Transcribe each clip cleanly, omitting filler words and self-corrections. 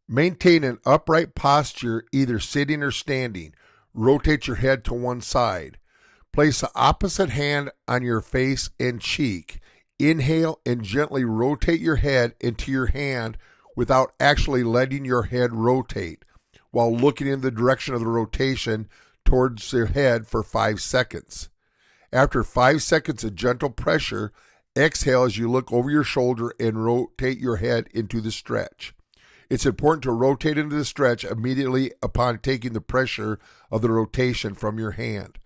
Maintain an upright posture, either sitting or standing. Rotate your head to one side. Place the opposite hand on your face and cheek. Inhale and gently rotate your head into your hand without actually letting your head rotate, while looking in the direction of the rotation towards your head for 5 seconds. After 5 seconds of gentle pressure, exhale as you look over your shoulder and rotate your head into the stretch. It's important to rotate into the stretch immediately upon taking the pressure of the rotation from your hand.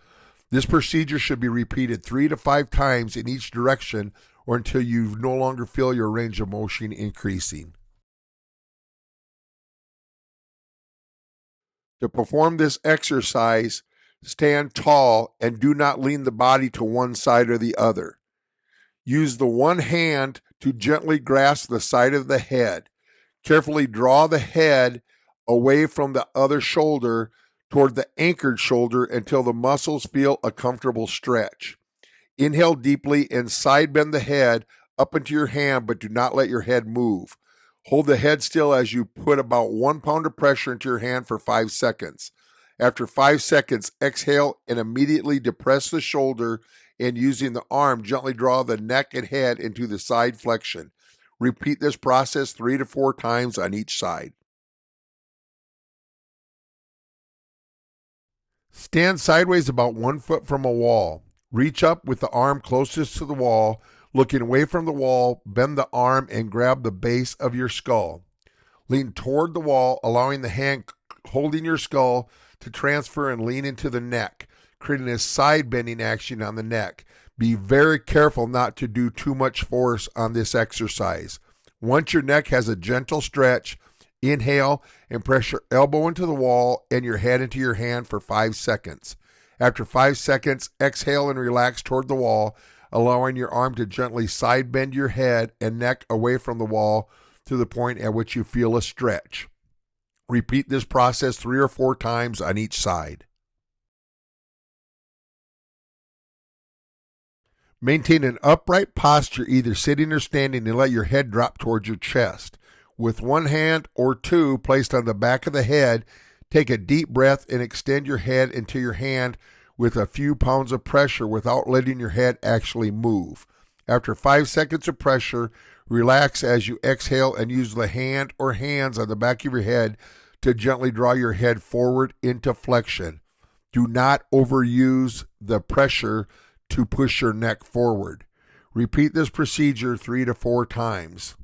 This procedure should be repeated 3 to 5 times in each direction or until you no longer feel your range of motion increasing. To perform this exercise, stand tall and do not lean the body to one side or the other. Use the one hand to gently grasp the side of the head. Carefully draw the head away from the other shoulder toward the anchored shoulder until the muscles feel a comfortable stretch. Inhale deeply and side bend the head up into your hand, but do not let your head move. Hold the head still as you put about 1 pound of pressure into your hand for 5 seconds. After 5 seconds, exhale and immediately depress the shoulder, and using the arm, gently draw the neck and head into the side flexion. Repeat this process 3 to 4 times on each side. Stand sideways about 1 foot from a wall. Reach up with the arm closest to the wall. Looking away from the wall, bend the arm and grab the base of your skull. Lean toward the wall, allowing the hand holding your skull to transfer and lean into the neck, creating a side bending action on the neck. Be very careful not to do too much force on this exercise. Once your neck has a gentle stretch, inhale and press your elbow into the wall and your head into your hand for 5 seconds. After 5 seconds, exhale and relax toward the wall, allowing your arm to gently side bend your head and neck away from the wall to the point at which you feel a stretch. Repeat this process 3 or 4 times on each side. Maintain an upright posture, either sitting or standing, and let your head drop towards your chest. With one hand or two placed on the back of the head, take a deep breath and extend your head into your hand with a few pounds of pressure without letting your head actually move. After 5 seconds of pressure, relax as you exhale and use the hand or hands on the back of your head to gently draw your head forward into flexion. Do not overuse the pressure to push your neck forward. Repeat this procedure 3 to 4 times.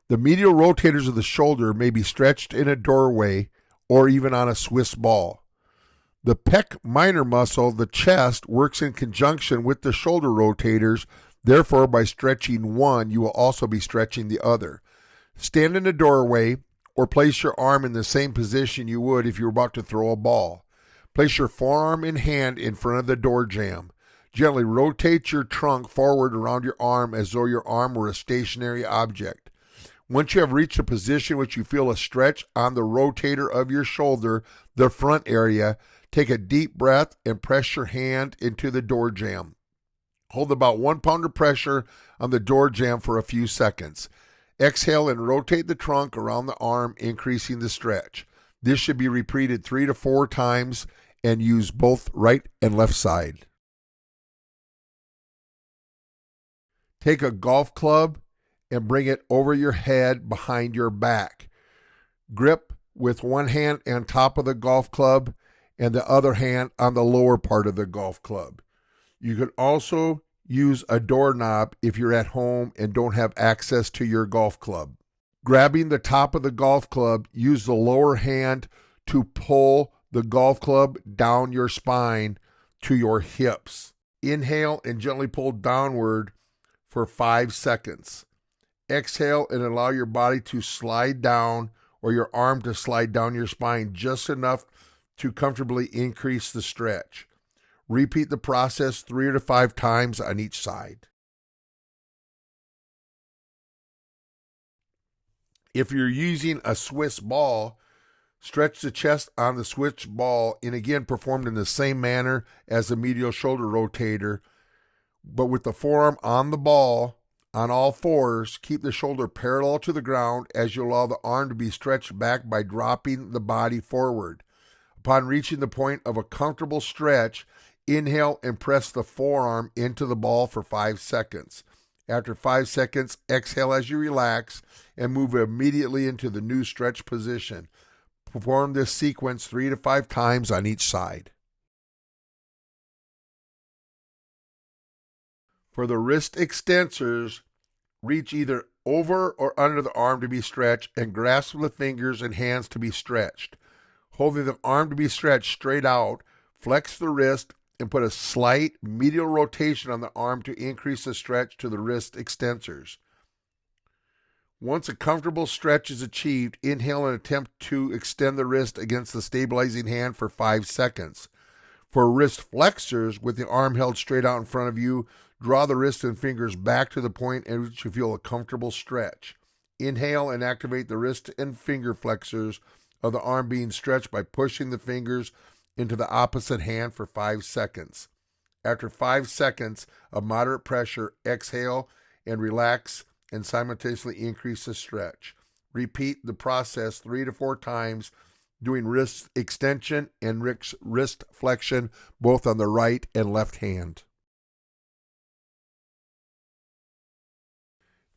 The medial rotators of the shoulder may be stretched in a doorway or even on a Swiss ball. The pec minor muscle, the chest, works in conjunction with the shoulder rotators. Therefore, by stretching one, you will also be stretching the other. Stand in a doorway or place your arm in the same position you would if you were about to throw a ball. Place your forearm and hand in front of the door jamb. Gently rotate your trunk forward around your arm as though your arm were a stationary object. Once you have reached a position which you feel a stretch on the rotator of your shoulder, the front area, take a deep breath and press your hand into the door jamb. Hold about 1 pound of pressure on the door jamb for a few seconds. Exhale and rotate the trunk around the arm, increasing the stretch. This should be repeated 3 to 4 times and use both right and left side. Take a golf club and bring it over your head behind your back. Grip with one hand on top of the golf club and the other hand on the lower part of the golf club. You could also use a doorknob if you're at home and don't have access to your golf club. Grabbing the top of the golf club, use the lower hand to pull the golf club down your spine to your hips. Inhale and gently pull downward for 5 seconds. Exhale and allow your body to slide down or your arm to slide down your spine just enough to comfortably increase the stretch. Repeat the process 3 to 5 times on each side. If you're using a Swiss ball, stretch the chest on the Swiss ball and again performed in the same manner as the medial shoulder rotator, but with the forearm on the ball, On all fours, keep the shoulder parallel to the ground as you allow the arm to be stretched back by dropping the body forward. Upon reaching the point of a comfortable stretch, inhale and press the forearm into the ball for 5 seconds. After 5 seconds, exhale as you relax and move immediately into the new stretch position. Perform this sequence 3 to 5 times on each side. For the wrist extensors, reach either over or under the arm to be stretched and grasp the fingers and hands to be stretched. Holding the arm to be stretched straight out, flex the wrist and put a slight medial rotation on the arm to increase the stretch to the wrist extensors. Once a comfortable stretch is achieved, inhale and attempt to extend the wrist against the stabilizing hand for 5 seconds. For wrist flexors, with the arm held straight out in front of you, draw the wrist and fingers back to the point at which you feel a comfortable stretch. Inhale and activate the wrist and finger flexors of the arm being stretched by pushing the fingers into the opposite hand for 5 seconds. After 5 seconds of moderate pressure, exhale and relax and simultaneously increase the stretch. Repeat the process 3 to 4 times, doing wrist extension and wrist flexion both on the right and left hand.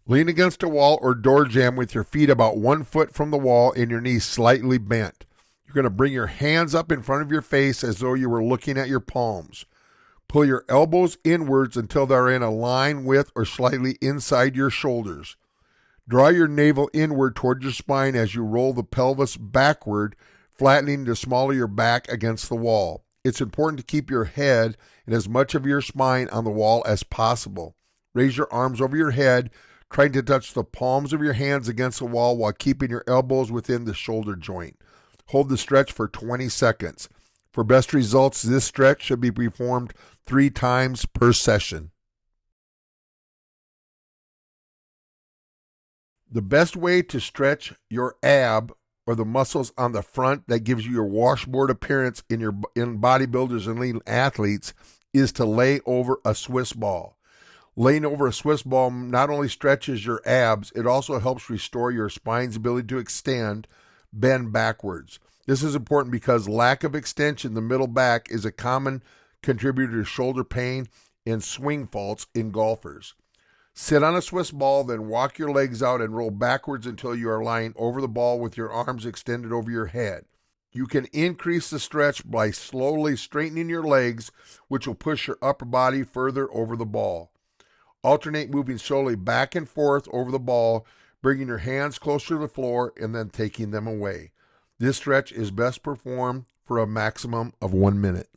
Lean against a wall or door jamb with your feet about 1 foot from the wall and your knees slightly bent. You're going to bring your hands up in front of your face as though you were looking at your palms. Pull your elbows inwards until they're in a line with or slightly inside your shoulders. Draw your navel inward toward your spine as you roll the pelvis backward, flattening to small of your back against the wall. It's important to keep your head and as much of your spine on the wall as possible. Raise your arms over your head, trying to touch the palms of your hands against the wall while keeping your elbows within the shoulder joint. Hold the stretch for 20 seconds. For best results, this stretch should be performed 3 times per session. The best way to stretch your ab, or the muscles on the front that gives you your washboard appearance in bodybuilders and lean athletes, is to lay over a Swiss ball. Laying over a Swiss ball not only stretches your abs, it also helps restore your spine's ability to extend, bend backwards. This is important because lack of extension in the middle back is a common contributor to shoulder pain and swing faults in golfers. Sit on a Swiss ball, then walk your legs out and roll backwards until you are lying over the ball with your arms extended over your head. You can increase the stretch by slowly straightening your legs, which will push your upper body further over the ball. Alternate moving slowly back and forth over the ball, bringing your hands closer to the floor and then taking them away. This stretch is best performed for a maximum of 1 minute.